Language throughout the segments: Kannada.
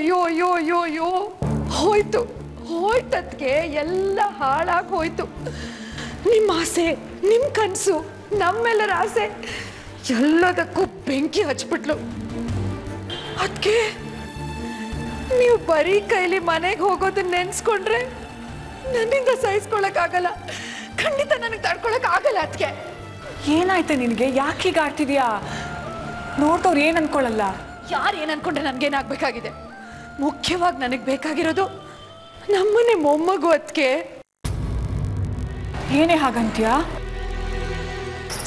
ಅಯ್ಯೋ ಅಯ್ಯೋ ಅಯ್ಯೋ ಅಯ್ಯೋ ಹೋಯ್ತು ಹೋಯ್ತದ್ಗೆ ಎಲ್ಲ ಹಾಳಾಗಿ ಹೋಯ್ತು. ನಿಮ್ಮ ಆಸೆ, ನಿಮ್ಮ ಕನಸು, ನಮ್ಮೆಲ್ಲರ ಆಸೆ ಎಲ್ಲದಕ್ಕೂ ಬೆಂಕಿ ಹಚ್ಬಿಟ್ಲು. ಅದಕ್ಕೆ ನೀವು ಬರೀ ಕೈಲಿ ಮನೆಗೆ ಹೋಗೋದನ್ನ ನೆನ್ಸ್ಕೊಂಡ್ರೆ ನನ್ನಿಂದ ಸಹಿಸ್ಕೊಳಕ್ಕಾಗಲ್ಲ, ಖಂಡಿತ ನನಗೆ ತಡ್ಕೊಳಕ್ ಆಗಲ್ಲ. ಅದಕ್ಕೆ ಏನಾಯ್ತು ನಿನಗೆ? ಯಾಕೆ ಹೀಗೆ ಆಡ್ತಿದ್ಯಾ? ನೋಡ್ದವ್ರು ಏನು ಅನ್ಕೊಳ್ಳಲ್ಲ. ಯಾರು ಏನು ಅನ್ಕೊಂಡ್ರೆ ನನ್ಗೇನಾಗಬೇಕಾಗಿದೆ? ಮುಖ್ಯವಾಗಿ ನನಗೆ ಬೇಕಾಗಿರೋದು ನಮ್ಮನೆ ಮೊಮ್ಮಗು. ಅದಕ್ಕೆ ಏನೇ ಹಾಗಂತೀಯಾ?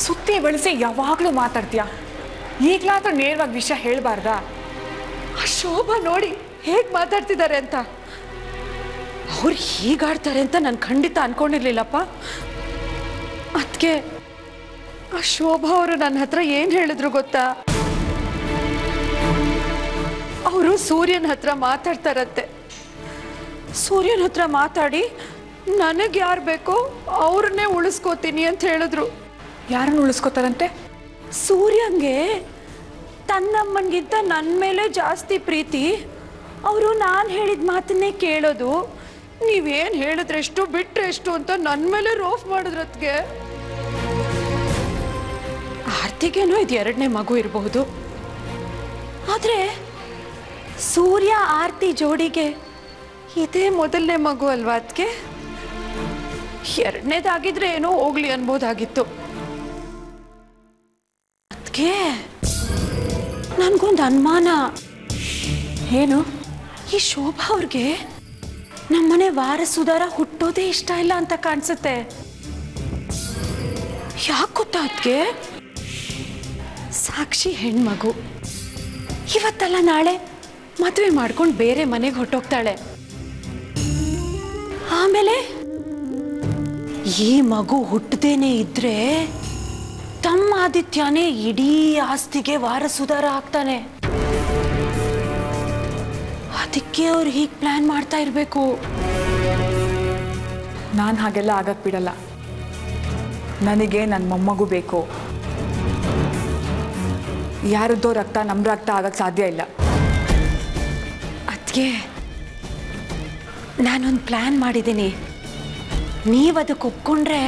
ಸುತ್ತಿ ಬಳಸಿ ಯಾವಾಗಲೂ ಮಾತಾಡ್ತೀಯಾ? ಈಗಲಾದ್ರೂ ನೇರವಾಗಿ ವಿಷಯ ಹೇಳ್ಬಾರ್ದಾ? ಆ ಶೋಭಾ ನೋಡಿ ಹೇಗೆ ಮಾತಾಡ್ತಿದ್ದಾರೆ ಅಂತ. ಅವ್ರು ಹೀಗಾಡ್ತಾರೆ ಅಂತ ನಾನು ಖಂಡಿತ ಅನ್ಕೊಂಡಿರ್ಲಿಲ್ಲಪ್ಪ. ಅದಕ್ಕೆ ಆ ಶೋಭಾ ಅವರು ನನ್ನ ಹತ್ರ ಏನು ಹೇಳಿದ್ರು ಗೊತ್ತಾ? ಅವರು ಸೂರ್ಯನ ಹತ್ರ ಮಾತಾಡ್ತಾರಂತೆ. ಸೂರ್ಯನ ಹತ್ರ ಮಾತಾಡಿ ನನಗೆ ಯಾರು ಬೇಕೋ ಅವ್ರನ್ನೇ ಉಳಿಸ್ಕೋತೀನಿ ಅಂತ ಹೇಳಿದ್ರು. ಯಾರನ್ನು ಉಳಿಸ್ಕೋತಾರಂತೆ? ಸೂರ್ಯಂಗೆ ತನ್ನಮ್ಮನಿಗಿಂತ ನನ್ನ ಮೇಲೆ ಜಾಸ್ತಿ ಪ್ರೀತಿ. ಅವರು ನಾನು ಹೇಳಿದ ಮಾತನ್ನೇ ಕೇಳೋದು. ನೀವೇನು ಹೇಳಿದ್ರೆ ಎಷ್ಟು ಬಿಟ್ರೆ ಎಷ್ಟು ಅಂತ ನನ್ನ ಮೇಲೆ ರೋಫ್ ಮಾಡಿದ್ರತ್ಗೆ. ಆರ್ತಿಗೇನೋ ಇದು ಎರಡನೇ ಮಗು ಇರಬಹುದು, ಆದರೆ ಸೂರ್ಯ ಆರ್ತಿ ಜೋಡಿಗೆ ಇದೇ ಮೊದಲನೇ ಮಗು ಅಲ್ವಾ? ಅದಕ್ಕೆ ಎರಡನೇದಾಗಿದ್ರೆ ಏನೋ ಹೋಗ್ಲಿ ಅನ್ಬೋದಾಗಿತ್ತು. ಅದಕ್ಕೆ ನನ್ಗೊಂದು ಅನುಮಾನ. ಏನು? ಈ ಶೋಭಾ ಅವ್ರಿಗೆ ನಮ್ಮನೆ ವಾರಸುದಾರ ಹುಟ್ಟೋದೇ ಇಷ್ಟ ಇಲ್ಲ ಅಂತ ಕಾಣಿಸುತ್ತೆ. ಯಾಕೆ ಗೊತ್ತಾ? ಅದಕ್ಕೆ ಸಾಕ್ಷಿ ಹೆಣ್ಮಗು ಇವತ್ತಲ್ಲ ನಾಳೆ ಮದುವೆ ಮಾಡ್ಕೊಂಡು ಬೇರೆ ಮನೆಗೆ ಹೊಟ್ಟೋಗ್ತಾಳೆ. ಆಮೇಲೆ ಈ ಮಗು ಹುಟ್ಟದೇನೆ ಇದ್ರೆ ತಮ್ಮ ಆದಿತ್ಯನೇ ಇಡೀ ಆಸ್ತಿಗೆ ವಾರಸುದಾರ ಆಗ್ತಾನೆ. ಅದಕ್ಕೆ ಅವ್ರು ಹೀಗೆ ಪ್ಲಾನ್ ಮಾಡ್ತಾ ಇರಬೇಕು. ನಾನು ಹಾಗೆಲ್ಲ ಆಗಕ್ಕೆ ಬಿಡಲ್ಲ. ನನಗೆ ನನ್ನ ಮೊಮ್ಮಗು ಬೇಕು. ಯಾರದ್ದೋ ರಕ್ತ ನಮ್ಮ ರಕ್ತ ಆಗಕ್ಕೆ ಸಾಧ್ಯ ಇಲ್ಲ. ಅದಕ್ಕೆ ನಾನೊಂದು ಪ್ಲಾನ್ ಮಾಡಿದ್ದೀನಿ. ನೀವು ಅದಕ್ಕೆ ಒಪ್ಕೊಂಡ್ರೆ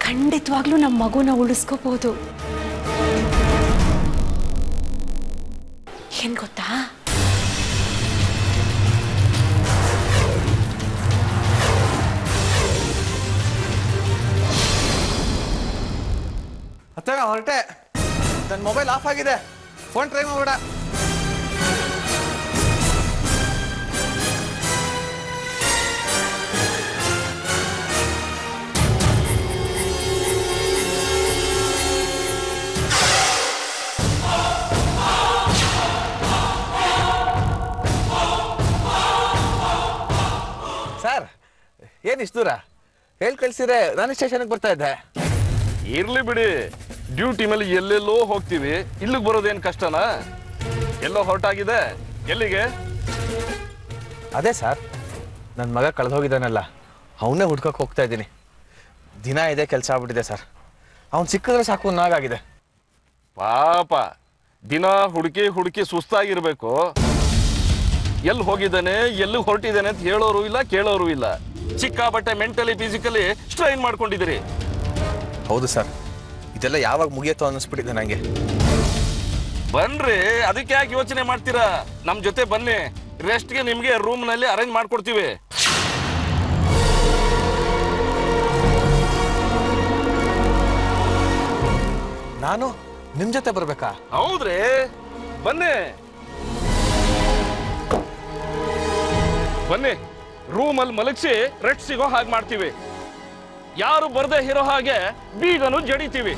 ಖಂಡಿತವಾಗ್ಲೂ ನಮ್ಮ ಮಗುನ ಉಳಿಸ್ಕೋಬಹುದು. ಏನ್ ಗೊತ್ತಾ? ಅತ್ತಾಗ ಹೊರಟೆ. ನನ್ನ ಮೊಬೈಲ್ ಆಫ್ ಆಗಿದೆ. ಫೋನ್ ಟ್ರೈ ಮಾಡಬೇಡ. ಸರ್, ಏನು ಇಷ್ಟು ದೂರ? ಹೇಳಿ ಕಳಿಸಿದ್ರೆ ನಾನು ಸ್ಟೇಷನ್ಗೆ ಬರ್ತಾ ಇದ್ದೆ. ಇರ್ಲಿ ಬಿಡಿ, ಡ್ಯೂಟಿ ಮೇಲೆ ಎಲ್ಲೆಲ್ಲೋ ಹೋಗ್ತೀವಿ, ಇಲ್ಲಿಗೆ ಬರೋದೇನು ಕಷ್ಟನಾ? ಎಲ್ಲೋ ಹೊರಟಾಗಿದೆ. ಎಲ್ಲಿಗೆ? ಅದೇ ಸರ್, ನನ್ನ ಮಗ ಕಳೆದು ಹೋಗಿದ್ದಾನಲ್ಲ, ಅವನ್ನೇ ಹುಡ್ಕಕ್ಕೆ ಹೋಗ್ತಾ ಇದ್ದೀನಿ. ದಿನ ಇದೇ ಕೆಲಸ ಆಗ್ಬಿಟ್ಟಿದೆ ಸರ್. ಅವ್ನು ಸಿಕ್ಕಿದ್ರೆ ಸಾಕು ಅನ್ನೋಗಾಗಿದೆ. ಪಾಪ, ದಿನ ಹುಡುಕಿ ಹುಡುಕಿ ಸುಸ್ತಾಗಿರ್ಬೇಕು. ಎಲ್ಲಿ ಹೋಗಿದ್ದಾನೆ, ಎಲ್ಲಿ ಹೊರಟಿದ್ದಾನೆ ಅಂತ ಹೇಳೋರು ಇಲ್ಲ, ಕೇಳೋರು ಇಲ್ಲ. ಸಿಕ್ಕಾಬಟ್ಟೆ ಮೆಂಟಲಿ ಫಿಸಿಕಲಿ ಸ್ಟ್ರೈನ್ ಮಾಡ್ಕೊಂಡಿದ್ದೀರಿ. ಹೌದು ಸರ್, ಇದೆಲ್ಲ ಯಾವಾಗ ಮುಗಿಯತ್ತೋ ಅನ್ನಿಸ್ಬಿಟ್ಟಿದೆ ನನಗೆ. ಬನ್ರಿ, ಅದಕ್ಕೆ ಯಾಕೆ ಯೋಚನೆ ಮಾಡ್ತೀರಾ? ನಮ್ ಜೊತೆ ಬನ್ನಿ, ರೆಸ್ಟ್ಗೆ ನಿಮ್ಗೆ ರೂಮ್ ನಲ್ಲಿ ಅರೇಂಜ್ ಮಾಡ್ಕೊಡ್ತೀವಿ. ನಾನು ನಿಮ್ ಜೊತೆ ಬರ್ಬೇಕಾ? ಹೌದ್ರಿ, ಬನ್ನಿ ಬನ್ನಿ. ರೂಮಲ್ಲಿ ಮಲಗಿಸಿ ರೆಸ್ಟ್ ಸಿಗೋ ಹಾಗೆ ಮಾಡ್ತೀವಿ. ಯಾರು ಬರ್ದೇ ಇರೋ ಹಾಗೆ ಬೀಗನು ಜಡಿತೀವಿ.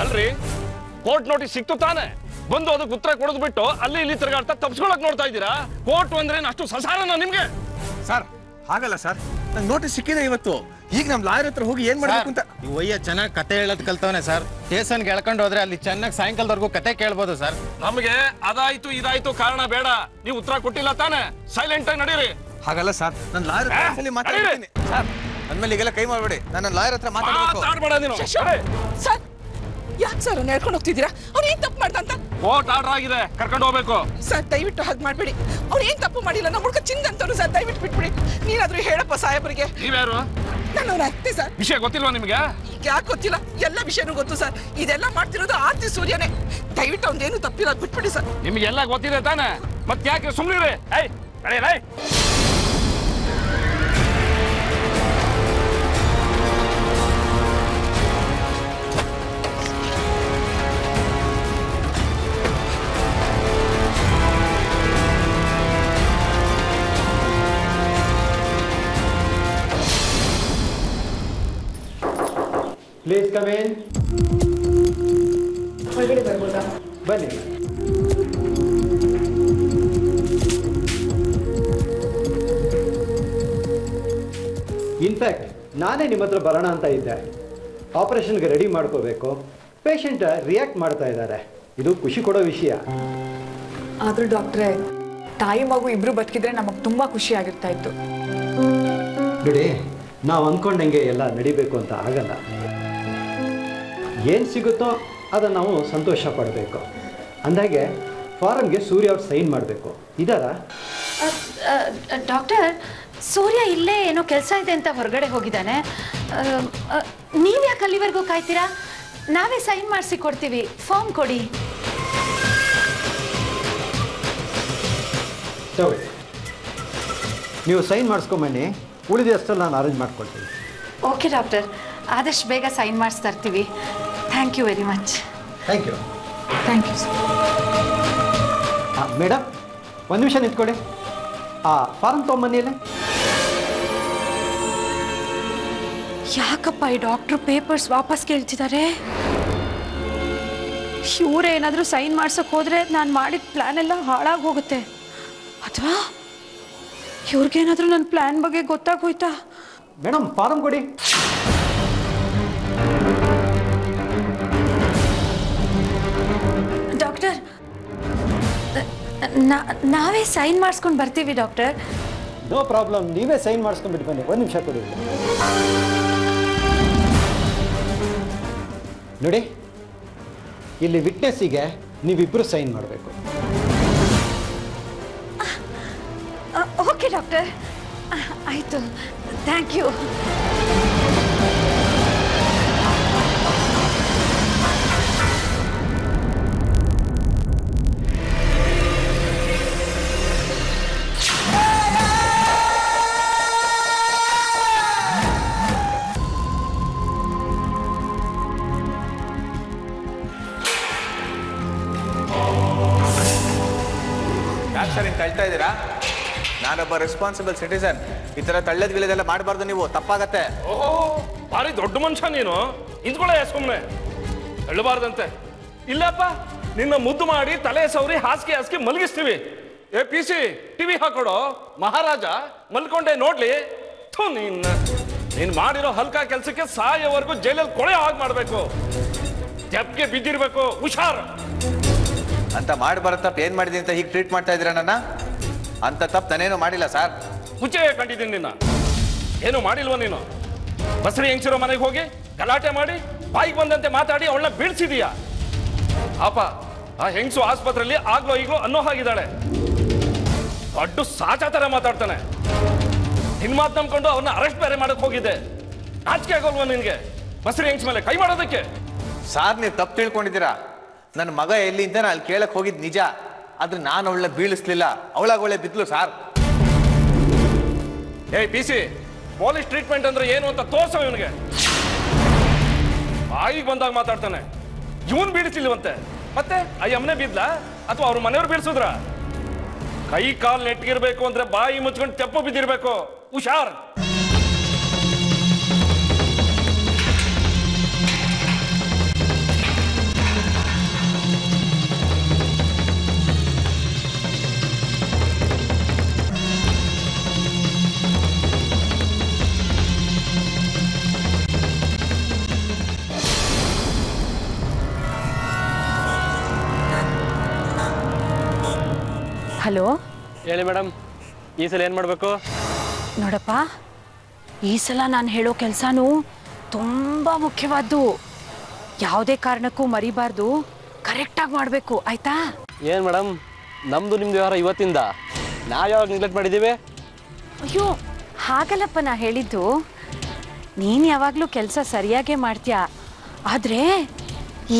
ಅಲ್ರಿ, ಕೋರ್ಟ್ ನೋಟಿಸ್ ಸಿಕ್ತು ತಾನೆ? ಬಂದು ಅದಕ್ಕೆ ಉತ್ತರ ಕೊಡೋದು ಬಿಟ್ಟು ಅಲ್ಲಿ ಇಲ್ಲಿ ತಿರುಗಾಡ್ತಾ ತಪ್ಪಿಸ್ಕೊಳಕ್ ನೋಡ್ತಾ ಇದ್ದೀರಾ? ಕೋರ್ಟ್ ಅಂದ್ರೆ ಅಷ್ಟು ಸಸಾರನ ನಿಮ್ಗೆ? ಸರ್, ಹಾಗಲ್ಲ ಸರ್, ನಂಗೆ ನೋಟಿಸ್ ಸಿಕ್ಕಿದೆ ಇವತ್ತು. ಈಗ ನಮ್ ಲಾಯರ್ ಹತ್ರ ಹೋಗಿ ಏನ್ ಮಾಡ್ಬೇಕು ಅಂತ. ಈ ಒಯ್ಯ ಚೆನ್ನಾಗಿ ಕತೆ ಹೇಳೋದ್ ಕಲ್ತವನೆ ಸರ್. ಸ್ಟೇಷನ್ಗೆ ಎಳ್ಕೊಂಡು ಹೋದ್ರೆ ಅಲ್ಲಿ ಚೆನ್ನಾಗಿ ಸಾಯಂಕಾಲದವರೆಗೂ ಕತೆ ಕೇಳ್ಬೋದು ಸರ್. ನಮಗೆ ಅದಾಯ್ತು ಇದಾಯ್ತು ಕಾರಣ ಬೇಡ. ನೀವು ಉತ್ತರ ಕೊಟ್ಟಿಲ್ಲ ತಾನೆ? ಸೈಲೆಂಟ್ ಆಗಿ ನಡೀರಿ. ಹಾಗಲ್ಲ ಸರ್, ನನ್ನ ಲಾಯರ್ ಮಾತಾಡ್ತೀನಿ ಸರ್. ಅಂದ್ಮೇಲೆ ಈಗೆಲ್ಲ ಕೈ ಮಾಡ್ಬೇಡಿ, ನಾನು ಲಾಯರ್ ಹತ್ರ ಮಾತಾಡ್ಬೇಡ ನೀನು. ಸರ್ ಯಾಕೆ ಸರ್ ಹೇಳ್ಕೊಂಡು ಹೋಗ್ತಿದ್ದೀರಾ? ಅವ್ರು ಏನ್ ತಪ್ಪು ಮಾಡ್ದ ಅಂತ? ಕೋರ್ಟ್ ಆರ್ಡರ್ ಆಗಿದೆ, ಕರ್ಕೊಂಡು ಹೋಗ್ಬೇಕು. ಸರ್ ದಯವಿಟ್ಟು ಹಾಗೆ ಮಾಡ್ಬೇಡಿ. ಅವ್ರು ಏನ್ ತಪ್ಪು ಮಾಡಿಲ್ಲ, ನಮ್ಮ ಹುಡುಗ ಚಿಂದಂತವ್ರು ಸರ್. ದಯವಿಟ್ಟು ಬಿಟ್ಬಿಡಿ. ನೀನಾದ್ರೂ ಹೇಳಪ್ಪ ಸಾಹೇಬರಿಗೆ. ನೀವ್ಯಾರು? ನಾನು ಅವ್ರ ಅತ್ತೆ ಸರ್. ವಿಷಯ ಗೊತ್ತಿಲ್ವಾ ನಿಮ್ಗೆ? ಈಗ ಯಾಕೆ ಗೊತ್ತಿಲ್ಲ, ಎಲ್ಲ ವಿಷಯನೂ ಗೊತ್ತು ಸರ್. ಇದೆಲ್ಲ ಮಾಡ್ತಿರೋದು ಆರ್ತಿ ಸೂರ್ಯನೇ. ದಯವಿಟ್ಟು ಅವ್ನೇನು ತಪ್ಪಿಲ್ಲ, ಬಿಟ್ಬಿಡಿ ಸರ್. ನಿಮ್ಗೆಲ್ಲ ಗೊತ್ತಿದೆ ತಾನೆ, ಮತ್ತೆ ಯಾಕೆ ಸುಮ್ಮನೆ? Please come in. ಒಳಗಡೆ ಬರ್ಬೋದಾ? ಬನ್ನಿ. ಇನ್ಫ್ಯಾಕ್ಟ್ ನಾನೇ ನಿಮ್ಮ ಹತ್ರ ಬರೋಣ ಅಂತ ಇದ್ದೆ. ಆಪರೇಷನ್ಗೆ ರೆಡಿ ಮಾಡ್ಕೋಬೇಕು. ಪೇಷಂಟ್ ರಿಯಾಕ್ಟ್ ಮಾಡ್ತಾ ಇದ್ದಾರೆ. ಇದು ಖುಷಿ ಕೊಡೋ ವಿಷಯ. ಆದ್ರೂ ಡಾಕ್ಟ್ರೇ, ತಾಯಿ ಮಗು ಇಬ್ರು ಬದುಕಿದ್ರೆ ನಮಗೆ ತುಂಬಾ ಖುಷಿ ಆಗಿರ್ತಾ ಇತ್ತು. ನೋಡಿ, ನಾವು ಅಂದ್ಕೊಂಡಂಗೆ ಎಲ್ಲ ನಡಿಬೇಕು ಅಂತ ಆಗಲ್ಲ. ಏನು ಸಿಗುತ್ತೋ ಅದನ್ನು ನಾವು ಸಂತೋಷ ಪಡಬೇಕು. ಅಂದಾಗೆ ಫಾರಮ್ಗೆ ಸೂರ್ಯ ಅವ್ರು ಸೈನ್ ಮಾಡಬೇಕು. ಇದಾರಾ? ಡಾಕ್ಟರ್, ಸೂರ್ಯ ಇಲ್ಲೇ ಏನೋ ಕೆಲಸ ಇದೆ ಅಂತ ಹೊರಗಡೆ ಹೋಗಿದ್ದಾನೆ. ನೀವು ಯಾಕೆ ಅಲ್ಲಿವರೆಗೂ ಕಾಯ್ತೀರಾ? ನಾವೇ ಸೈನ್ ಮಾಡಿಸಿ ಕೊಡ್ತೀವಿ. ಫಾರ್ಮ್ ಕೊಡಿ. ತಗೊಳ್ಳಿ, ನೀವು ಸೈನ್ ಮಾಡಿಸ್ಕೊಂಬನ್ನಿ. ಉಳಿದಷ್ಟಲ್ಲಿ ನಾನು ಅರೇಂಜ್ ಮಾಡ್ಕೊಳ್ತೀನಿ. ಓಕೆ ಡಾಕ್ಟರ್, ಆದಷ್ಟು ಬೇಗ ಸೈನ್ ಮಾಡಿಸಿ ತರ್ತೀವಿ. Thank you very much. Thank you. Thank you sir. ಹಾಂ ಮೇಡಮ್, ಒಂದು ನಿಮಿಷ ನಿಂತ್ಕೊಳ್ಳಿ. ಫಾರಮ್ ತೊಗೊಂಬನ್ನಿಲ್ಲ. ಯಾಕಪ್ಪ ಈ ಡಾಕ್ಟ್ರು ಪೇಪರ್ಸ್ ವಾಪಸ್ ಕೇಳ್ತಿದ್ದಾರೆ? ಇವರೇ ಏನಾದರೂ ಸೈನ್ ಮಾಡ್ಸೋಕೆ ಹೋದರೆ ನಾನು ಮಾಡಿದ ಪ್ಲ್ಯಾನ್ ಎಲ್ಲ ಹಾಳಾಗಿ ಹೋಗುತ್ತೆ. ಅಥವಾ ಇವ್ರಿಗೇನಾದರೂ ನನ್ನ ಪ್ಲ್ಯಾನ್ ಬಗ್ಗೆ ಗೊತ್ತಾಗೋಯ್ತಾ? ಮೇಡಮ್, ಫಾರಮ್ ಕೊಡಿ. ಡಾಕ್ಟರ್, ನಾವೇ ಸೈನ್ ಮಾಡಿಸ್ಕೊಂಡು ಬರ್ತೀವಿ ಡಾಕ್ಟರ್. ನೋ ಪ್ರಾಬ್ಲಮ್, ನೀವೇ ಸೈನ್ ಮಾಡಿಸ್ಕೊಂಡ್ಬಿಟ್ಟು ಬನ್ನಿ. ಒಂದು ನಿಮಿಷ ಕೊಡಿ. ನೋಡಿ, ಇಲ್ಲಿ ವಿಟ್ನೆಸ್ಸಿಗೆ ನೀವಿಬ್ಬರು ಸೈನ್ ಮಾಡಬೇಕು. ಓಕೆ ಡಾಕ್ಟರ್, ಆಯಿತು. Thank you. ಯಾಕೆ ಸರ್ ಹಿಂಗೆ ತಳ್ತಾ ಇದ್ದೀರಾ? ನಾನೊಬ್ಬ ರೆಸ್ಪಾನ್ಸಿಬಲ್ ಸಿಟಿಸನ್. ಈ ಥರ ತಳ್ಳದ ಗಿಳದೆಲ್ಲ ಮಾಡಬಾರ್ದು, ನೀವು ತಪ್ಪಾಗತ್ತೆ. ಓಹೋ, ಭಾರಿ ದೊಡ್ಡ ಮನುಷ್ಯ ನೀನು. ಇಂದ್ಕೊಳ್ಳೆ ಸುಮ್ಮನೆ, ಹೇಳಬಾರ್ದಂತೆ. ಇಲ್ಲಪ್ಪ, ನಿನ್ನ ಮುದ್ದು ಮಾಡಿ ತಲೆ ಸೌರಿ ಹಾಸಿಗೆ ಮಲಗಿಸ್ತೀವಿ. ಏ PC, ಟಿವಿ ಹಾಕೊಡೋ. ಮಹಾರಾಜ ಮಲ್ಕೊಂಡೆ ನೋಡ್ಲಿ. ನೀನ್ ಮಾಡಿರೋ ಹಲ್ಕ ಕೆಲ್ಸಕ್ಕೆ ಸಾಯೋವರೆಗೂ ಜೈಲಲ್ಲಿ ಕೊಳೆ ಆಗಿ ಮಾಡ್ಬೇಕು. ಜಪ್ಗೆ ಬಿದ್ದಿರ್ಬೇಕು. ಹುಷಾರ್ ಅಂತ ಮಾಡಬಾರ ತಪ್ಪು ಏನ್ ಮಾಡಿದೀನಿ ಅಂತ ಹೀಗೆ ಟ್ರೀಟ್ ಮಾಡ್ತಾ ಇದ್ದೀರಾ ನನ್ನ? ಅಂತ ತಪ್ಪು ನಾನೇನು ಮಾಡಿಲ್ಲ ಸರ್. ಹುಚ್ಚೆ ಕಂಡಿದ್ದೀನಿ ನಿನ್ನ. ಏನು ಮಾಡಿಲ್ವ ನೀನು? ಬಸರಿ ಹೆಂಗ್ಸಿರೋ ಮನೆಗೆ ಹೋಗಿ ಗಲಾಟೆ ಮಾಡಿ ಬಾಯಿಗೆ ಬಂದಂತೆ ಮಾತಾಡಿ ಅವಳನ್ನ ಬೀಳ್ಸಿದೀಯಾ? ಅಪ್ಪ, ಆ ಹೆಂಗ್ಸು ಆಸ್ಪತ್ರೆಯಲ್ಲಿ ಆಗ್ಲೋ ಈಗ್ಲೋ ಅನ್ನೋ ಹಾಗಿದ್ದಾಳೆ. ದೊಡ್ಡ ಸಾಚಾ ತರ ಮಾತಾಡ್ತಾನೆ. ನಿನ್ ಮಾತು ನಂಬ್ಕೊಂಡು ಅವನ್ನ ಅರೆಸ್ಟ್ ಬೇರೆ ಮಾಡಕ್ ಹೋಗಿದ್ದೆ. ನಾಚಿಕೆ ಆಗೋಲ್ವ ನಿನ್ಗೆ ಬಸರಿ ಹೆಂಗ್ಸ್ ಮೇಲೆ ಕೈ ಮಾಡೋದಕ್ಕೆ? ಸಾರ್, ನೀವು ತಪ್ಪು ತಿಳ್ಕೊಂಡಿದ್ದೀರಾ. ನನ್ನ ಮಗ ಎಲ್ಲಿ ಅಂತ ನಾನು ಅಲ್ಲಿ ಕೇಳಕ್ ಹೋಗಿದ್ ನಿಜ. ಆದ್ರೆ ನಾನು ಅವಳನ್ನ ಬೀಳಿಸ್ಲಿಲ್ಲ, ಅವಳಾಗ ಒಳ್ಳೆ ಬಿದ್ಲು ಸಾರ್. ಏಯ್ PC, ಪೊಲೀಸ್ ಟ್ರೀಟ್ಮೆಂಟ್ ಅಂದ್ರೆ ಏನು ಅಂತ ತೋರ್ಸೋ ಇವನಿಗೆ. ಬಾಯಿಗೆ ಬಂದಾಗ ಮಾತಾಡ್ತಾನೆ. ಇವನ್ ಬೀಳಿಸಿಲ್ವಂತೆ, ಮತ್ತೆ ಆ ಯಮನೆ ಬಿದ್ಲ ಅಥವಾ ಅವ್ರ ಮನೆಯವ್ರು ಬೀಳ್ಸಿದ್ರ? ಕೈ ಕಾಲ್ ನೆಟ್ಗಿರ್ಬೇಕು ಅಂದ್ರೆ ಬಾಯಿ ಮುಚ್ಕೊಂಡು ತೆಪ್ಪು ಬಿದ್ದಿರ್ಬೇಕು. ಹುಷಾರ್. ಹಲೋ ಹೇಳಿ ಮೇಡಮ್, ಈ ಸಲ ಏನು ಮಾಡಬೇಕು? ನೋಡಪ್ಪ, ಈ ಸಲ ನಾನು ಹೇಳೋ ಕೆಲಸನೂ ತುಂಬ ಮುಖ್ಯವಾದ್ದು. ಯಾವುದೇ ಕಾರಣಕ್ಕೂ ಮರಿಬಾರ್ದು, ಕರೆಕ್ಟಾಗಿ ಮಾಡಬೇಕು, ಆಯ್ತಾ? ಏನು ಮೇಡಮ್, ನಮ್ಮದು ನಿಮ್ಮದು ವ್ಯವಹಾರ ಇವತ್ತಿಂದ ನಾವು ಯಾವಾಗ ನೆಗ್ಲೆಕ್ಟ್ ಮಾಡಿದ್ದೀವಿ? ಅಯ್ಯೋ ಹಾಗಲ್ಲಪ್ಪ ನಾ ಹೇಳಿದ್ದು. ನೀನು ಯಾವಾಗಲೂ ಕೆಲಸ ಸರಿಯಾಗೇ ಮಾಡ್ತೀಯ, ಆದರೆ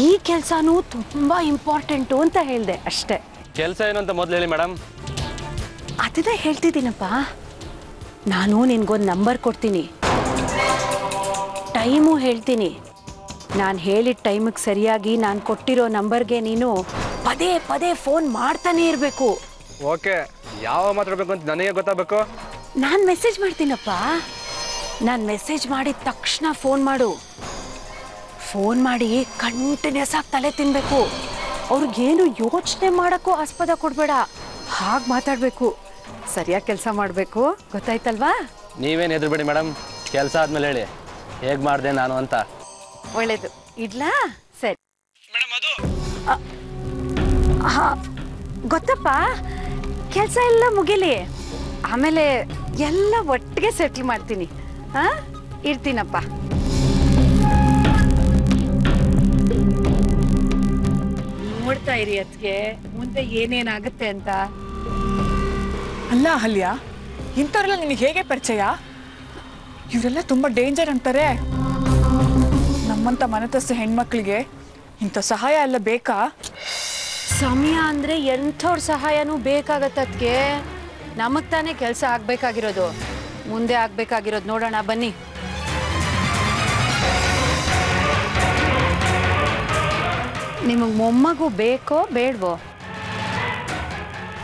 ಈ ಕೆಲಸನೂ ತುಂಬ ಇಂಪಾರ್ಟೆಂಟು ಅಂತ ಹೇಳಿದೆ ಅಷ್ಟೇ. ಕೆಲಸ ಏನು ಅಂತ ಮೊದಲು ಹೇಳಿ ಮೇಡಮ್. ಅದನ್ನೇ ಹೇಳ್ತಿದ್ದೀನಪ್ಪ. ನಾನು ನಿನಗೊಂದು ನಂಬರ್ ಕೊಡ್ತೀನಿ, ಟೈಮು ಹೇಳ್ತೀನಿ. ನಾನು ಹೇಳಿದ ಟೈಮಿಗೆ ಸರಿಯಾಗಿ ನಾನು ಕೊಟ್ಟಿರೋ ನಂಬರ್ಗೆ ನೀನು ಪದೇ ಪದೇ ಫೋನ್ ಮಾಡ್ತಾನೆ ಇರಬೇಕು. ಓಕೆ, ಯಾವ ಮಾತಾಡಬೇಕು ಅಂತ ನನಗೆ ಗೊತ್ತಾಗಬೇಕು. ನಾನು ಮೆಸೇಜ್ ಮಾಡ್ತೀನಪ್ಪ. ನಾನು ಮೆಸೇಜ್ ಮಾಡಿದ ತಕ್ಷಣ ಫೋನ್ ಮಾಡು. ಫೋನ್ ಮಾಡಿ ಕಂಟಿನ್ಯೂಸ್ ಆಗಿ ತಲೆ ತಿನ್ನಬೇಕು. ಅವ್ರಿಗೇನು ಯೋಚನೆ ಮಾಡೋಕ್ಕೂ ಆಸ್ಪದ ಕೊಡಬೇಡ, ಹಾಗೆ ಮಾತಾಡಬೇಕು. ಸರಿಯಾಗಿ ಕೆಲಸ ಮಾಡಬೇಕು, ಗೊತ್ತಾಯ್ತಲ್ವಾ? ನೀವೇನು ಹೆದರ್ಬೇಡಿ ಮೇಡಮ್, ಕೆಲಸ ಆದಮೇಲೆ ಹೇಳಿ ಹೇಗೆ ಮಾಡಿದೆ ನಾನು ಅಂತ. ಒಳ್ಳೇದು, ಇಡ್ಲಾ? ಸರಿ ಮೇಡಮ್. ಅದು ಹಾಂ ಗೊತ್ತಪ್ಪ, ಕೆಲಸ ಎಲ್ಲ ಮುಗಿಲಿ, ಆಮೇಲೆ ಎಲ್ಲ ಒಟ್ಟಿಗೆ ಸೆಟ್ಲ್ ಮಾಡ್ತೀನಿ. ಹಾಂ, ಇರ್ತೀನಪ್ಪ. ನೋಡ್ತಾ ಇರಿ ಅದಕ್ಕೆ ಮುಂದೆ ಏನೇನಾಗುತ್ತೆ ಅಂತ. ಅಲ್ಲ ಅಹಲ್ಯ, ಇಂಥವ್ರೆಲ್ಲ ನಿನಗೆ ಹೇಗೆ ಪರಿಚಯ? ಇವರೆಲ್ಲ ತುಂಬ ಡೇಂಜರ್ ಅಂತಾರೆ. ನಮ್ಮಂಥ ಮನತಸ್ಸು ಹೆಣ್ಮಕ್ಳಿಗೆ ಇಂಥ ಸಹಾಯ ಎಲ್ಲ ಬೇಕಾ? ಸಮಯ ಅಂದರೆ ಎಂಥವ್ರ ಸಹಾಯನೂ ಬೇಕಾಗತ್ತೆ. ಅದಕ್ಕೆ ನಮಗೆ ತಾನೇ ಕೆಲಸ ಆಗಬೇಕಾಗಿರೋದು, ಮುಂದೆ ಆಗಬೇಕಾಗಿರೋದು. ನೋಡೋಣ ಬನ್ನಿ. ನಿಮಗೆ ಮೊಮ್ಮಗು ಬೇಕೋ ಬೇಡವೋ?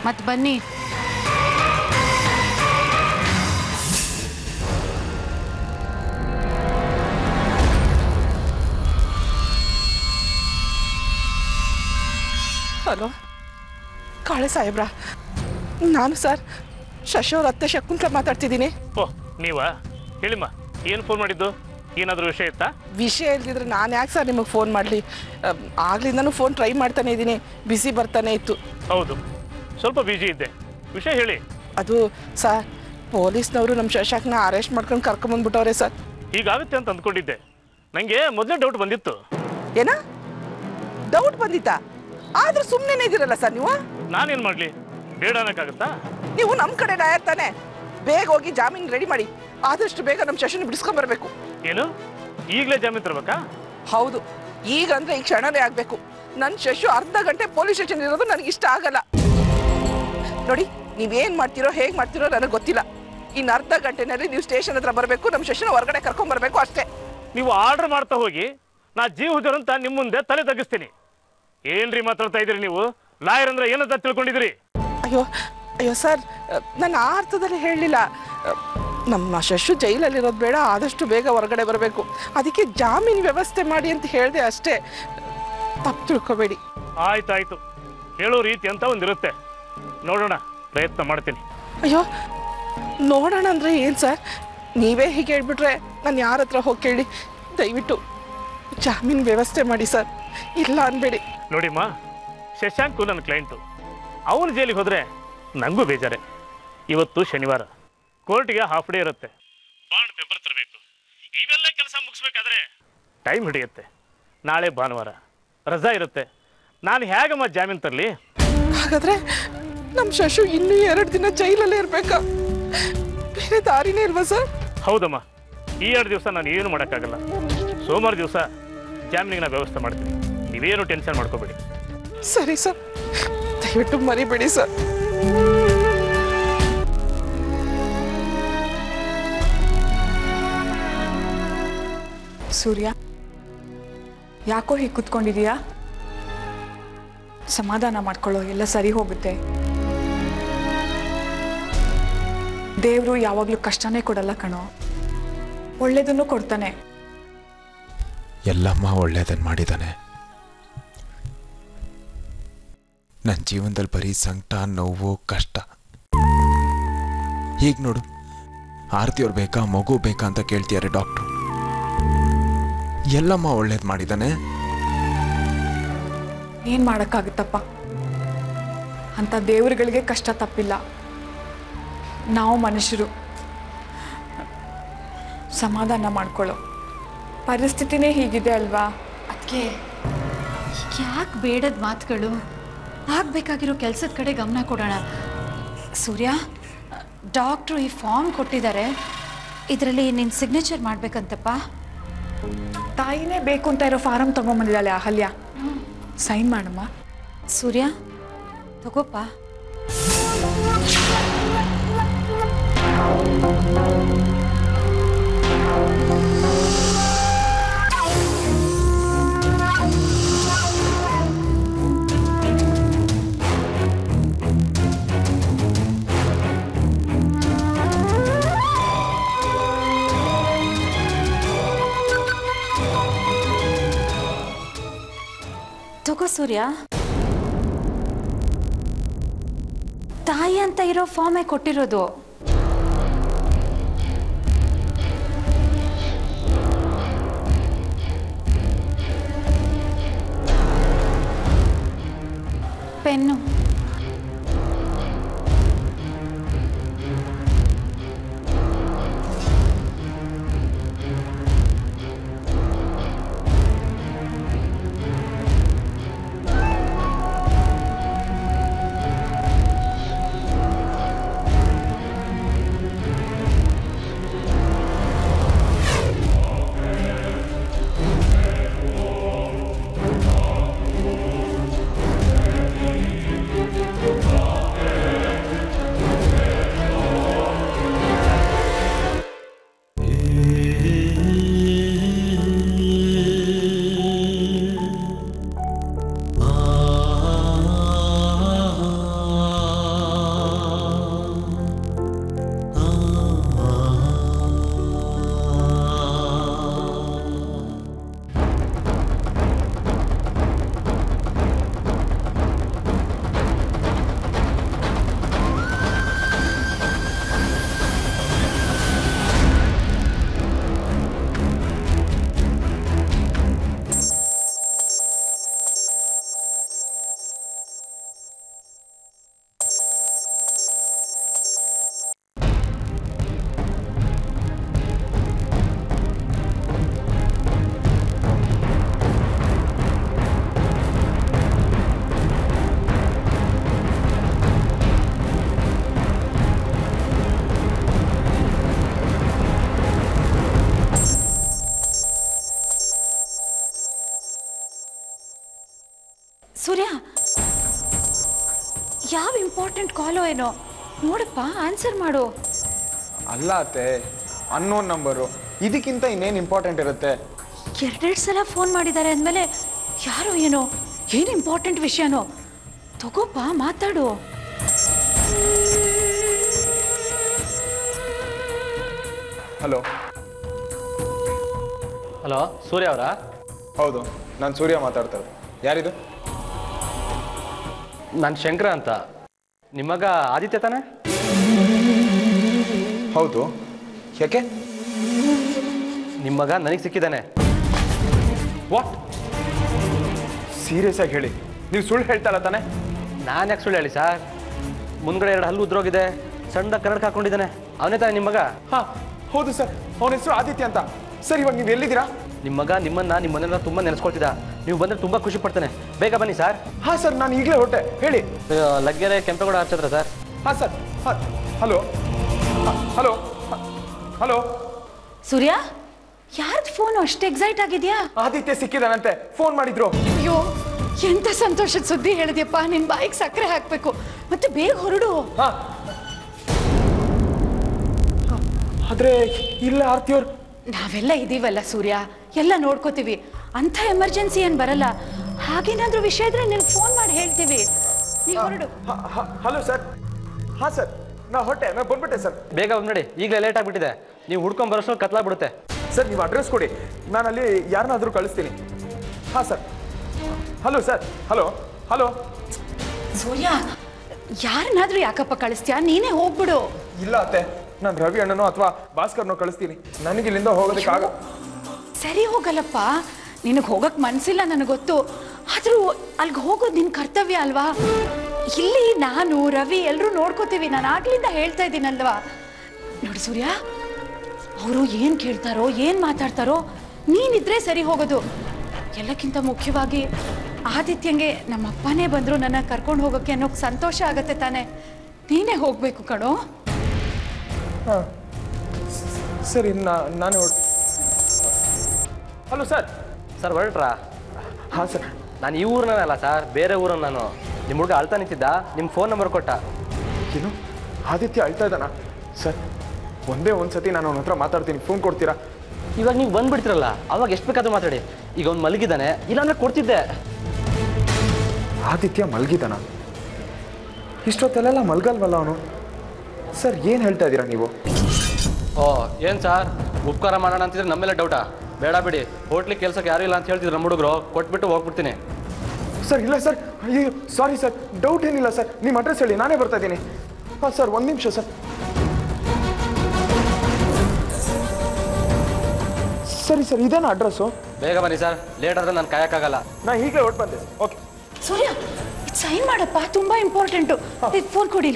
ಮತ್ತೆ ಬನ್ನಿ. ಹಲೋ, ಕಾಳೆ ಸಾಹೇಬ್ರಾ? ನಾನು ಸರ್ ಶಶಿ ಅವ್ರ ಅತ್ತೆ ಶಕುಂತಲ ಮಾತಾಡ್ತಿದ್ದೀನಿ. ಓಹ್, ನೀವಾ? ಹೇಳಿಮ್ಮ, ಏನು ಫೋನ್ ಮಾಡಿದ್ದು? ಏನಾದರೂ ವಿಷಯ ಇತ್ತಾ? ವಿಷಯ ಇಲ್ದಿದ್ರೆ ನಾನು ಯಾಕೆ ಸರ್ ನಿಮಗೆ ಫೋನ್ ಮಾಡಲಿ? ಆಗ್ಲಿಂದನೂ ಫೋನ್ ಟ್ರೈ ಮಾಡ್ತಾನೆ ಇದ್ದೀನಿ, ಬಿಸಿ ಬರ್ತಾನೆ ಇತ್ತು. ಹೌದು, ಸ್ವಲ್ಪ ಬಿಜಿ ಇದ್ದೆ. ವಿಷಯ ಹೇಳಿ. ಅದು ಸರ್, ಪೊಲೀಸ್ನವರು ನಮ್ಮ ಶಶಾಕ್ನ ಅರೆಸ್ಟ್ ಮಾಡ್ಕೊಂಡು ಕರ್ಕೊಂಬಂದ್ಬಿಟ್ಟವ್ರೆ ಸರ್. ಹೀಗಾಗುತ್ತೆ ಅಂತ ಅಂದ್ಕೊಂಡಿದ್ದೆ. ನನಗೆ ಮೊದಲೇ ಡೌಟ್ ಬಂದಿತ್ತು. ಏನ ಡೌಟ್ ಬಂದಿತ್ತಾ? ಆದ್ರೂ ಸುಮ್ಮನೆ ಇದ್ದೀರಲ್ಲ ಸರ್ ನೀವು. ನಾನೇನು ಮಾಡಲಿ? ಬೇಡ ಅನ್ನೋಕ್ಕಾಗತ್ತಾ? ನೀವು ನಮ್ಮ ಕಡೆ ಲಾಯರ್ ತಾನೆ, ಬೇಗ ಹೋಗಿ ಜಾಮೀನು ರೆಡಿ ಮಾಡಿ. ಆದಷ್ಟು ಬೇಗ ನಮ್ಮ ಶಶಿನ ಬಿಡಿಸ್ಕೊಂಡ್ಬರ್ಬೇಕು. ಏನು, ಈಗಲೇ ಜಾಮೀನು ತರಬೇಕಾ? ಹೌದು, ಈಗ ಅಂದ್ರೆ ಈ ಕ್ಷಣನೇ ಆಗ್ಬೇಕು. ನನ್ನ ಶಶು ಅರ್ಧ ಗಂಟೆ ಪೊಲೀಸ್ ಸ್ಟೇಷನ್ ಇರೋದು ನನಗೆ ಇಷ್ಟ ಆಗಲ್ಲ. ನೋಡಿ, ನೀವೇನ್ ಮಾಡ್ತೀರೋ ಹೇಗೆ ಮಾಡ್ತೀರೋ ನನಗೆ ಗೊತ್ತಿಲ್ಲ. ಇನ್ನು ಅರ್ಧ ಗಂಟೆನಲ್ಲಿ ನೀವು ಸ್ಟೇಷನ್ ಹತ್ರ ಬರಬೇಕು, ನಮ್ಮ ಶಶಿನ ಹೊರಗಡೆ ಕರ್ಕೊಂಡ್ಬರ್ಬೇಕು ಅಷ್ಟೇ. ನೀವು ಆರ್ಡರ್ ಮಾಡ್ತಾ ಹೋಗಿ, ನಾ ಜೀವ ಹುಜರ್ ಅಂತ ನಿಮ್ಮ ಮುಂದೆ ತಲೆ ತಗ್ಗಿಸ್ತೀನಿ. ಏನ್ರಿ ಮಾತಾಡ್ತಾ ಇದ್ದೀರಿ ನೀವು? ಲಾಯರ್ ಅಂದ್ರೆ ಏನಂತ ತಿಳ್ಕೊಂಡಿದ್ದೀರಿ? ಅಯ್ಯೋ ಅಯ್ಯೋ ಸರ್, ನಾನು ಆ ಅರ್ಥದಲ್ಲಿ ಹೇಳಲಿಲ್ಲ. ನಮ್ಮ ಶಶು ಜೈಲಲ್ಲಿರೋದು ಬೇಡ, ಆದಷ್ಟು ಬೇಗ ಹೊರಗಡೆ ಬರಬೇಕು, ಅದಕ್ಕೆ ಜಾಮೀನು ವ್ಯವಸ್ಥೆ ಮಾಡಿ ಅಂತ ಹೇಳಿದೆ ಅಷ್ಟೇ. ತಪ್ಪು ತಿಳ್ಕೊಬೇಡಿ. ಆಯ್ತಾಯ್ತು, ಹೇಳೋ ರೀತಿ ಅಂತ ಒಂದಿರುತ್ತೆ. ನೋಡೋಣ, ಪ್ರಯತ್ನ ಮಾಡ್ತೀನಿ. ಅಯ್ಯೋ, ನೋಡೋಣ ಅಂದರೆ ಏನು ಸರ್? ನೀವೇ ಹೀಗೆ ಹೇಳ್ಬಿಟ್ರೆ ನಾನು ಯಾರ ಹತ್ರ ಹೋಗಿ ಕೇಳಿ? ದಯವಿಟ್ಟು ಜಾಮೀನು ವ್ಯವಸ್ಥೆ ಮಾಡಿ ಸರ್, ಇಲ್ಲ ಅನ್ಬೇಡಿ. ನೋಡಿಮ್ಮ, ಶಶಾಂಕು ನನ್ನ ಕ್ಲೈಂಟು. ಅವನು ಜೈಲಿಗೆ ಹೋದರೆ ನನಗೂ ಬೇಜಾರೆ. ಇವತ್ತು ಶನಿವಾರ, ಕೋರ್ಟಿಗೆ ಹಾಫ್ ಡೇ ಇರುತ್ತೆ. ಬಾಂಡ್ ಪೇಪರ್ ತರಬೇಕು, ಇವೆಲ್ಲ ಕೆಲಸ ಮುಗಿಸ್ಬೇಕಾದ್ರೆ ಟೈಮ್ ಹಿಡಿಯುತ್ತೆ. ನಾಳೆ ಭಾನುವಾರ ರಜಾ ಇರುತ್ತೆ. ನಾನು ಹೇಗಮ್ಮ ಜಾಮೀನು ತರಲಿ? ಹಾಗಾದ್ರೆ ನಮ್ಮ ಶಶು ಇನ್ನೂ 2 ದಿನ ಜೈಲಲ್ಲೇ ಇರಬೇಕಾ? ಬೇರೆ ದಾರಿನೇ ಇಲ್ವಾ ಸರ್? ಹೌದಮ್ಮ, ಈ 2 ದಿವಸ ನಾನು ಏನು ಮಾಡೋಕ್ಕಾಗಲ್ಲ. ಸೋಮವಾರ ದಿವಸ ಜಾಮೀನಿಗೆ ನಾನು ವ್ಯವಸ್ಥೆ ಮಾಡ್ತೀನಿ. ನೀವೇನು ಟೆನ್ಷನ್ ಮಾಡ್ಕೋಬೇಡಿ. ಸರಿ ಸರ್, ದಯವಿಟ್ಟು ಮರಿಬೇಡಿ ಸರ್. ಸೂರ್ಯ, ಯಾಕೋ ಹೀಗೆ ಕೂತ್ಕೊಂಡಿದೀಯಾ? ಸಮಾಧಾನ ಮಾಡ್ಕೊಳ್ಳೋ, ಎಲ್ಲ ಸರಿ ಹೋಗುತ್ತೆ. ದೇವರು ಯಾವಾಗಲೂ ಕಷ್ಟನೇ ಕೊಡಲ್ಲ ಕಣೋ, ಒಳ್ಳೇದನ್ನು ಕೊಡ್ತಾನೆ. ಎಲ್ಲಮ್ಮ ಒಳ್ಳೇದನ್ನು ಮಾಡಿದ್ದಾನೆ. ನನ್ನ ಜೀವನದಲ್ಲಿ ಬರೀ ಸಂಕಟ, ನೋವು, ಕಷ್ಟ. ಹೀಗೆ ನೋಡು, ಆರ್ತಿಯವ್ರು ಬೇಕಾ, ಮಗು ಬೇಕಾ ಅಂತ ಕೇಳ್ತಿದ್ದಾರೆ ಡಾಕ್ಟ್ರು. ಎಲ್ಲಮ್ಮ ಒಳ್ಳೇದು ಮಾಡಿದ್ದಾನೆ. ಏನು ಮಾಡೋಕ್ಕಾಗುತ್ತಪ್ಪ, ಅಂಥ ದೇವರುಗಳಿಗೆ ಕಷ್ಟ ತಪ್ಪಿಲ್ಲ. ನಾವು ಮನುಷ್ಯರು ಸಮಾಧಾನ ಮಾಡ್ಕೊಳ್ಳೋ. ಪರಿಸ್ಥಿತಿನೇ ಹೀಗಿದೆ ಅಲ್ವಾ? ಅದಕ್ಕೆ ಯಾಕೆ ಬೇಡದ ಮಾತುಗಳು? ಆಗಬೇಕಾಗಿರೋ ಕೆಲಸದ ಕಡೆ ಗಮನ ಕೊಡೋಣ. ಸೂರ್ಯ, ಡಾಕ್ಟ್ರು ಈ ಫಾರ್ಮ್ ಕೊಟ್ಟಿದ್ದಾರೆ, ಇದರಲ್ಲಿ ನಿನ್ನ ಸಿಗ್ನೇಚರ್ ಮಾಡಬೇಕಂತಪ್ಪ. ತಾಯಿನೇ ಬೇಕು ಅಂತ ಇರೋ ಫಾರಮ್ ತಗೊಂಬಂದಿದ್ದಾಳೆ ಅಹಲ್ಯ. ಸೈನ್ ಮಾಡಮ್ಮ. ಸೂರ್ಯ ತಗೋಪ್ಪ. ತಗೋ ಸೂರ್ಯ. ತಾಯಿ ಅಂತ ಇರೋ ಫಾರ್ಮೇ ಕೊಟ್ಟಿರೋದು. ಪೆನ್ನು. ಸೂರ್ಯ, ಯಾವ ಇಂಪಾರ್ಟೆಂಟ್ ಕಾಲೋ ಏನೋ ನೋಡಪ್ಪ, ಆನ್ಸರ್ ಮಾಡು. ಅಲ್ಲ ಅತ್ತೆ, ಅನ್ನೋನ್ ನಂಬರು, ಇದಕ್ಕಿಂತ ಇನ್ನೇನು ಇಂಪಾರ್ಟೆಂಟ್ ಇರುತ್ತೆ? ಎರಡೆರಡು ಸಲ ಫೋನ್ ಮಾಡಿದ್ದಾರೆ ಅಂದಮೇಲೆ ಯಾರೋ ಏನೋ ಏನು ಇಂಪಾರ್ಟೆಂಟ್ ವಿಷಯನೋ. ತಗೋಪ್ಪ, ಮಾತಾಡು. ಹಲೋ. ಹಲೋ, ಸೂರ್ಯ ಅವರಾ? ಹೌದು, ನಾನು ಸೂರ್ಯ ಮಾತಾಡ್ತಾರೆ. ಯಾರಿದು? ನಾನು ಶಂಕರ ಅಂತ. ನಿಮ್ಮ ಮಗ ಆದಿತ್ಯ ತಾನೆ? ಹೌದು, ಯಾಕೆ? ನಿಮ್ಮ ಮಗ ನನಗೆ ಸಿಕ್ಕಿದ್ದಾನೆ. ವಾಟ್? ಸೀರಿಯಸ್ ಆಗಿ ಹೇಳಿ, ನೀವು ಸುಳ್ಳು ಹೇಳ್ತಾರ ತಾನೆ? ನಾನು ಯಾಕೆ ಸುಳ್ಳು ಹೇಳಿ ಸರ್? ಮುಂದ್ಗಡೆ 2 ಹಲ್ಲು ಉದ್ರೋಗಿದೆ, ಸಣ್ಣ ಕನ್ನಡಕ ಹಾಕೊಂಡಿದ್ದಾನೆ. ಅವನೇ ತಾನೆ ನಿಮ್ಮ ಮಗ? ಹಾಂ ಹೌದು ಸರ್, ಅವನ ಹೆಸರು ಆದಿತ್ಯ ಅಂತ. ಸರ್, ಇವಾಗ ನೀವು ಎಲ್ಲಿದ್ದೀರಾ? ನಿಮ್ಮ ಮಗ ನಿಮ್ಮ ಮನೆಯಲ್ಲ ತುಂಬ ನೆನೆಸ್ಕೊಳ್ತಿದ್ದ. ನೀವು ಬಂದರೆ ತುಂಬ ಖುಷಿ ಪಡ್ತಾನೆ. ಬೇಗ ಬನ್ನಿ ಸರ್. ಹಾಂ ಸರ್, ನಾನು ಈಗಲೇ ಹೊರಟೆ. ಹೇಳಿ. ಲಗ್ಗೆರೆ ಕೆಂಪೇಗೌಡ ಹಚ್ಚತ್ರ ಸರ್. ಹಾಂ sir. Hello hello hello. Surya, ಯಾರ್ದು ಫೋನು ಅಷ್ಟು ಎಕ್ಸೈಟ್ ಆಗಿದ್ಯಾ? ಆದಿತ್ಯ ಸಿಕ್ಕಿದಾನಂತೆ, ಫೋನ್ ಮಾಡಿದ್ರು. ಅಯ್ಯೋ, ಎಂತ ಸಂತೋಷದ ಸುದ್ದಿ ಹೇಳಿದ್ಯಪ್ಪ. ನಿನ್ ಬಾಯಿಗೆ ಸಕ್ಕರೆ ಹಾಕ್ಬೇಕು, ಮತ್ತೆ ಬೇಗ ಹೊರಡು. ಆದ್ರೆ ಇಲ್ಲ ಆರ್ತಿಯವ್ರು. ನಾವೆಲ್ಲ ಇದೀವಲ್ಲ ಸೂರ್ಯ, ಎಲ್ಲ ನೋಡ್ಕೋತೀವಿ. ಅಂಥ ಎಮರ್ಜೆನ್ಸಿ ಏನು ಬರಲ್ಲ. ಹಾಗೇನಾದ್ರೂ ವಿಷಯ ಇದ್ರೆ ನಿನ್ಗೆ ಫೋನ್ ಮಾಡಿ ಹೇಳ್ತೀವಿ. ನೀವು ಹೊರಡು. Hello sir. ಹಾಂ ಸರ್, ನಾ ಹೊಟ್ಟೆ, ನಾ ಬಂದ್ಬಿಟ್ಟೆ ಸರ್. ಬೇಗ ಬಂದ್ಬಿಡಿ, ಈಗಲೇ ಲೇಟ್ ಆಗ್ಬಿಟ್ಟಿದೆ. ನೀವು ಹುಡ್ಕೊಂಡ್ ಬರೋಷ್ಟು ಕತ್ಲಾಗ್ಬಿಡುತ್ತೆ. ಸರ್, ನೀವು ಅಡ್ರೆಸ್ ಕೊಡಿ, ನಾನು ಅಲ್ಲಿ ಯಾರನ್ನಾದ್ರೂ ಕಳಿಸ್ತೀನಿ. ಹಾಂ sir. Hello sir. Hello hello. Surya, ಯಾರನ್ನಾದ್ರೂ ಯಾಕಪ್ಪ ಕಳಿಸ್ತೀಯಾ? ನೀನೇ ಹೋಗ್ಬಿಡು. ಇಲ್ಲ ಅತ್ತೆ, ನಾನು ರವಿ ಅಣ್ಣನೋ ಅಥವಾ ಭಾಸ್ಕರ್ನೋ ಕಳಿಸ್ತೀನಿ. ನನಗೆ ಇಲ್ಲಿಂದ ಹೋಗೋದಕ್ಕಾಗ. ಸರಿ ಹೋಗಲ್ಲಪ್ಪ, ನಿನಗೆ ಹೋಗಕ್ ಮನ್ಸಿಲ್ಲ ನನಗೆ ಗೊತ್ತು. ಆದ್ರೂ ಅಲ್ಲಿಗೆ ಹೋಗೋದು ನಿನ್ ಕರ್ತವ್ಯ ಅಲ್ವಾ? ಇಲ್ಲಿ ನಾನು ರವಿ ಎಲ್ಲರೂ ನೋಡ್ಕೋತೀವಿ. ನಾನು ಆಗ್ಲಿಂದ ಹೇಳ್ತಾ ಇದ್ದೀನಲ್ವಾ. ನೋಡಿ ಸೂರ್ಯ, ಅವರು ಏನು ಕೇಳ್ತಾರೋ ಏನು ಮಾತಾಡ್ತಾರೋ ನೀನಿದ್ರೆ ಸರಿ ಹೋಗೋದು. ಎಲ್ಲಕ್ಕಿಂತ ಮುಖ್ಯವಾಗಿ ಆದಿತ್ಯಂಗೆ ನಮ್ಮ ಅಪ್ಪನೇ ಬಂದರು ನನ್ನ ಕರ್ಕೊಂಡು ಹೋಗೋಕ್ಕೆ ಅನ್ನೋಕ್ಕೆ ಸಂತೋಷ ಆಗತ್ತೆ ತಾನೆ. ನೀನೇ ಹೋಗಬೇಕು ಕಣೋ. ಹಾಂ ಸರಿ, ನಾನು ಹಲೋ ಸರ್. ಸರ್ ಹೊರಟ್ರಾ? ಹಾಂ ಸರ್. ನಾನು ಈ ಊರಿನಲ್ಲ ಸರ್, ಬೇರೆ ಊರನ್ನು. ನಾನು ನಿಮ್ಮ ಹುಡುಗ ಅಳ್ತಾ ನಿಂತಿದ್ದ, ನಿಮ್ಮ ಫೋನ್ ನಂಬರ್ ಕೊಟ್ಟ. ಏನು ಆದಿತ್ಯ ಅಳ್ತಾ ಇದ್ದಾನ? ಸರ್ ಒಂದೇ ಒಂದು ಸತಿ ನಾನು ಅವನ ಹತ್ರ ಮಾತಾಡ್ತೀನಿ, ಫೋನ್ ಕೊಡ್ತೀರಾ? ಇವಾಗ ನೀವು ಬಂದ್ಬಿಡ್ತಿರಲ್ಲ, ಅವಾಗ ಎಷ್ಟು ಬೇಕಾದ್ರೂ ಮಾತಾಡಿ. ಈಗ ಅವ್ನು ಮಲಗಿದ್ದಾನೆ, ಇಲ್ಲಾಂದ್ರೆ ಕೊಡ್ತಿದ್ದೆ. ಆದಿತ್ಯ ಮಲಗಿದ್ದಾನ? ಇಷ್ಟೊತ್ತೆಲ್ಲ ಮಲಗಲ್ವಲ್ಲ ಅವನು? ಸರ್ ಏನು ಹೇಳ್ತಾ ಇದ್ದೀರಾ ನೀವು? ಓ ಏನು ಸರ್, ಉಪಕಾರ ಮಾಡೋಣ ಅಂತಿದ್ರೆ ನಮ್ಮೆಲ್ಲ ಡೌಟಾ? ಬೇಡ ಬಿಡಿ, ಹೋಟ್ಲಿಗೆ ಕೆಲಸಕ್ಕೆ ಯಾರೂ ಇಲ್ಲ ಅಂತ ಹೇಳ್ತಿದ್ರು ನಮ್ಮ ಹುಡುಗರು, ಕೊಟ್ಬಿಟ್ಟು ಹೋಗ್ಬಿಡ್ತೀನಿ. ಸರ್ ಇಲ್ಲ ಸರ್, ಅಯ್ಯೋ ಸಾರಿ ಸರ್, ಡೌಟ್ ಏನಿಲ್ಲ ಸರ್, ನಿಮ್ಮ ಅಡ್ರೆಸ್ ಹೇಳಿ, ನಾನೇ ಬರ್ತಾ ಇದ್ದೀನಿ. ಹಾಂ ಸರ್, ಒಂದು ನಿಮಿಷ ಸರ್. ಸರಿ ಸರ್, ಇದೇನಾ ಅಡ್ರೆಸ್ಸು? ಬೇಗ ಬನ್ನಿ ಸರ್, ಲೇಟ್ ಆದರೆ ನಾನು ಕಾಯಕ್ಕಾಗಲ್ಲ. ನಾ ಈಗಲೇ ಹೊಟ್ಟು ಬಂದೆ. ಓಕೆ ಸೂರ್ಯ, ಸೈನ್ ಮಾಡಪ್ಪ, ತುಂಬಾ ಇಂಪಾರ್ಟೆಂಟು. ಫೋನ್ ಕೊಡಿ.